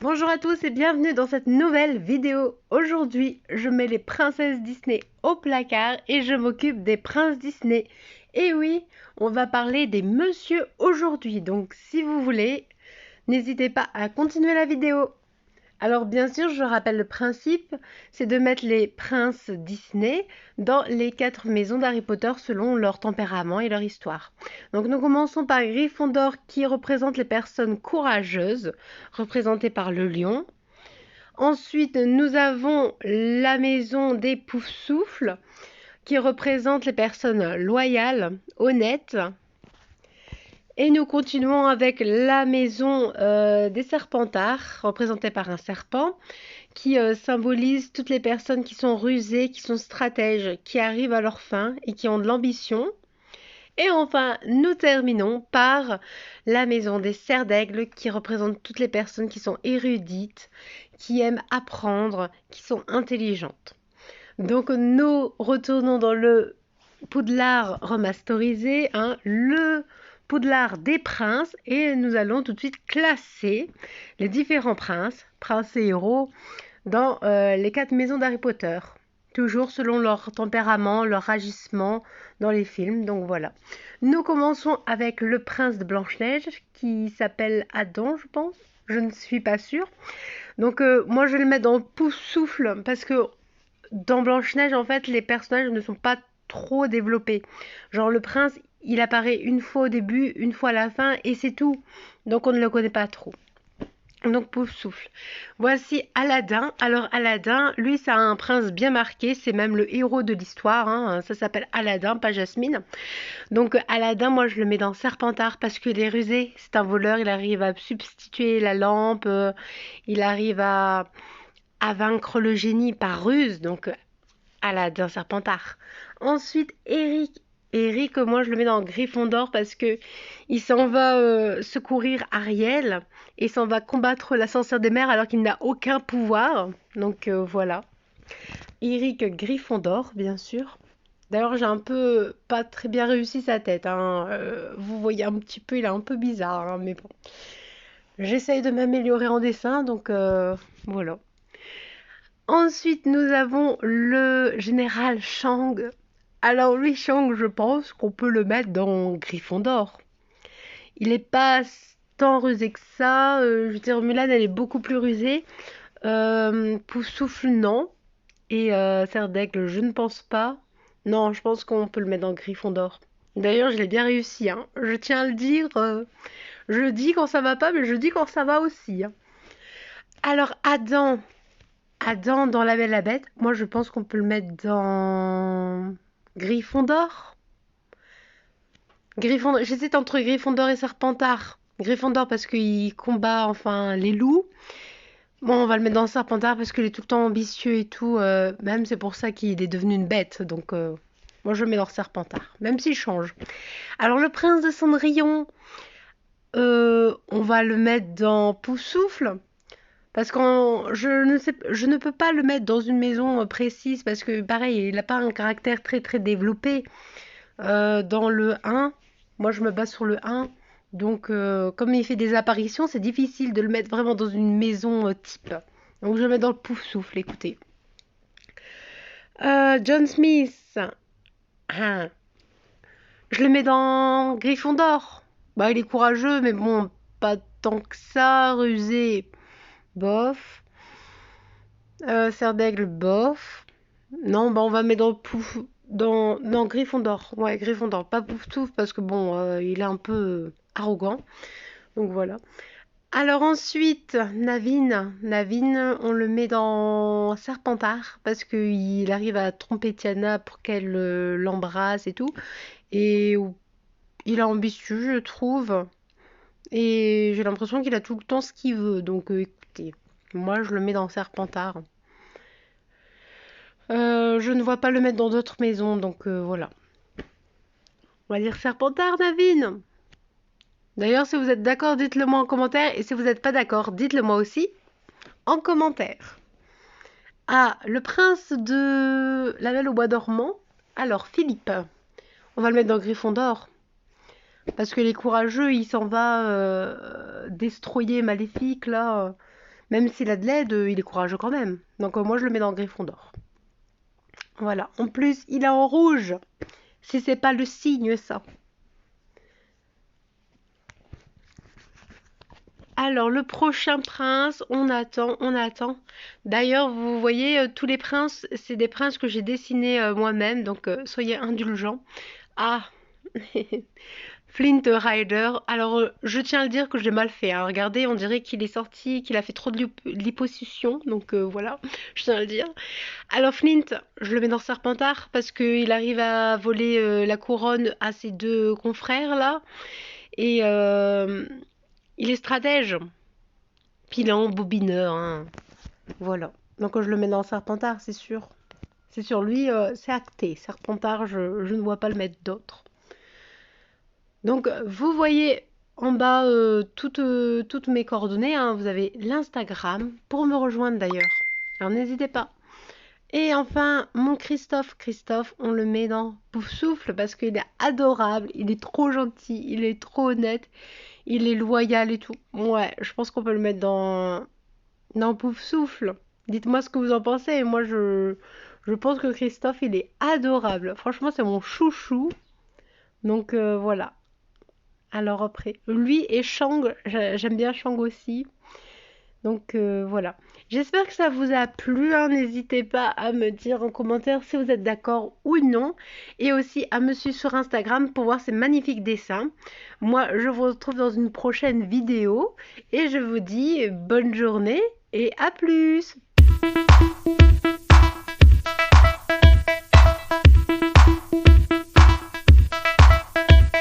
Bonjour à tous et bienvenue dans cette nouvelle vidéo. Aujourd'hui, je mets les princesses Disney au placard et je m'occupe des princes Disney. Et oui, on va parler des messieurs aujourd'hui. Donc si vous voulez, n'hésitez pas à continuer la vidéo. Alors bien sûr, je rappelle le principe, c'est de mettre les princes Disney dans les 4 maisons d'Harry Potter selon leur tempérament et leur histoire. Donc nous commençons par Gryffondor qui représente les personnes courageuses, représentées par le lion. Ensuite, nous avons la maison des Poufsouffles qui représente les personnes loyales, honnêtes. Et nous continuons avec la maison des Serpentards, représentée par un serpent, qui symbolise toutes les personnes qui sont rusées, qui sont stratèges, qui arrivent à leur fin et qui ont de l'ambition. Et enfin, nous terminons par la maison des Serres d'Aigle, qui représente toutes les personnes qui sont érudites, qui aiment apprendre, qui sont intelligentes. Donc nous retournons dans le Poudlard remasterisé, hein, le Poudlard des princes, et nous allons tout de suite classer les différents princes, princes et héros, dans les 4 maisons d'Harry Potter. Toujours selon leur tempérament, leur agissement dans les films, donc voilà. Nous commençons avec le prince de Blanche-Neige, qui s'appelle Adam, je pense. Je ne suis pas sûre. Donc moi je vais le mettre dans Poufsouffle, parce que dans Blanche-Neige, en fait, les personnages ne sont pas trop développés. Genre, le prince, il apparaît une fois au début, une fois à la fin, et c'est tout. Donc, on ne le connaît pas trop. Donc, pouf souffle. Voici Aladdin. Alors, Aladdin, lui, c'est un prince bien marqué. C'est même le héros de l'histoire, hein. Ça s'appelle Aladdin, pas Jasmine. Donc, Aladdin, moi, je le mets dans Serpentard parce qu'il est rusé. C'est un voleur. Il arrive à substituer la lampe. Il arrive à vaincre le génie par ruse. Donc, Aladdin Serpentard. Ensuite, Eric. Eric, moi je le mets dans Gryffondor parce que il s'en va secourir Ariel et s'en va combattre la sorcière des mers alors qu'il n'a aucun pouvoir. Donc voilà. Eric Gryffondor, bien sûr. D'ailleurs, j'ai un peu pas très bien réussi sa tête, hein. Vous voyez un petit peu, il est un peu bizarre, hein, mais bon. J'essaye de m'améliorer en dessin, donc voilà. Ensuite, nous avons le général Shang. Alors lui, Shang, je pense qu'on peut le mettre dans Gryffondor. Il n'est pas tant rusé que ça. Je veux dire, Mulan, elle est beaucoup plus rusée. Poufsouffle, non. Et Serre d'Aigle, je ne pense pas. Non, je pense qu'on peut le mettre dans Gryffondor. D'ailleurs, je l'ai bien réussi, hein. Je tiens à le dire. Je dis quand ça va pas, mais je dis quand ça va aussi, hein. Alors, Adam dans La Belle et la Bête, moi je pense qu'on peut le mettre dans Gryffondor. Gryffondor, j'hésite entre Gryffondor et Serpentard. Gryffondor parce qu'il combat enfin les loups. Bon, on va le mettre dans Serpentard parce qu'il est tout le temps ambitieux et tout. Même c'est pour ça qu'il est devenu une bête. Donc moi je le mets dans Serpentard, même s'il change. Alors le prince de Cendrillon, on va le mettre dans Poufsouffle. Parce que je ne peux pas le mettre dans une maison précise parce que pareil, il n'a pas un caractère très très développé. Dans le 1, moi je me base sur le 1. Donc comme il fait des apparitions, c'est difficile de le mettre vraiment dans une maison type. Donc je le mets dans le pouf souffle, écoutez. John Smith, hein, je le mets dans Gryffondor. Bah il est courageux, mais bon, pas tant que ça, rusé, bof. Serre d'aigle, bof. Non, bah on va mettre dans Pouf, dans Gryffondor. Ouais, Gryffondor, pas Pouftouf parce que bon, il est un peu arrogant. Donc voilà. Alors ensuite, Navin, on le met dans Serpentard parce qu'il arrive à tromper Tiana pour qu'elle l'embrasse et tout. Et il est ambitieux, je trouve. Et j'ai l'impression qu'il a tout le temps ce qu'il veut. Donc écoutez, moi je le mets dans Serpentard. Je ne vois pas le mettre dans d'autres maisons, donc voilà. On va dire Serpentard, Navine. D'ailleurs, si vous êtes d'accord, dites-le moi en commentaire. Et si vous n'êtes pas d'accord, dites-le moi aussi en commentaire. Ah, le prince de la Belle au Bois dormant. Alors, Philippe. On va le mettre dans Gryffondor. Parce que les courageux, il s'en va destroyer Maléfique, là. Même s'il a de l'aide, il est courageux quand même. Donc moi je le mets dans Gryffondor. Voilà. En plus, il est en rouge. Si c'est pas le signe, ça. Alors, le prochain prince, on attend, on attend. D'ailleurs, vous voyez, tous les princes, c'est des princes que j'ai dessinés moi-même, donc soyez indulgents. Ah, Flint Rider. Alors, je tiens à le dire que j'ai mal fait, hein. Regardez, on dirait qu'il est sorti, qu'il a fait trop de liposuction, donc voilà, je tiens à le dire. Alors, Flint, je le mets dans Serpentard parce qu'il arrive à voler la couronne à ses deux confrères là, et il est stratège. Puis il est embobineur, hein. Voilà. Donc je le mets dans Serpentard, c'est sûr. C'est sur lui, c'est acté. Serpentard, je ne vois pas le mettre d'autre. Donc vous voyez en bas toutes mes coordonnées, hein. Vous avez l'Instagram pour me rejoindre d'ailleurs. Alors n'hésitez pas. Et enfin, mon Christophe, on le met dans Poufsouffle parce qu'il est adorable, il est trop gentil, il est trop honnête, il est loyal et tout. Ouais, je pense qu'on peut le mettre dans Poufsouffle. Dites-moi ce que vous en pensez. Moi, je pense que Christophe, il est adorable. Franchement, c'est mon chouchou. Donc voilà. Alors après, lui et Shang, j'aime bien Shang aussi. Donc voilà. J'espère que ça vous a plu, hein. N'hésitez pas à me dire en commentaire si vous êtes d'accord ou non. Et aussi à me suivre sur Instagram pour voir ces magnifiques dessins. Moi, je vous retrouve dans une prochaine vidéo. Et je vous dis bonne journée et à plus!